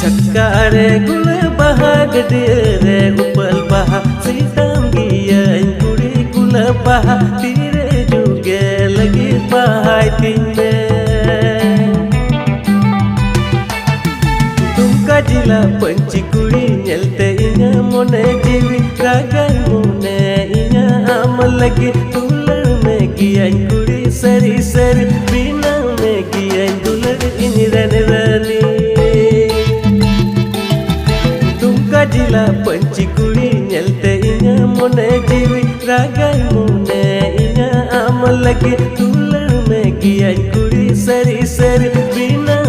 Cakare gula baha gedere upal baha Sidam giyan kuri gula baha Tire juga lagi bahai tine Tumka jila panci kuri nyelte inya mone jiwi Ragai mone inya amal lagi Tular me giyan kuri sari sari Bina me giyan dular ini rani rani Jila panci kuri nyelte inya mone jiwi Ragai mone inya amal lagi Tular me giyan kuri sari sari Bina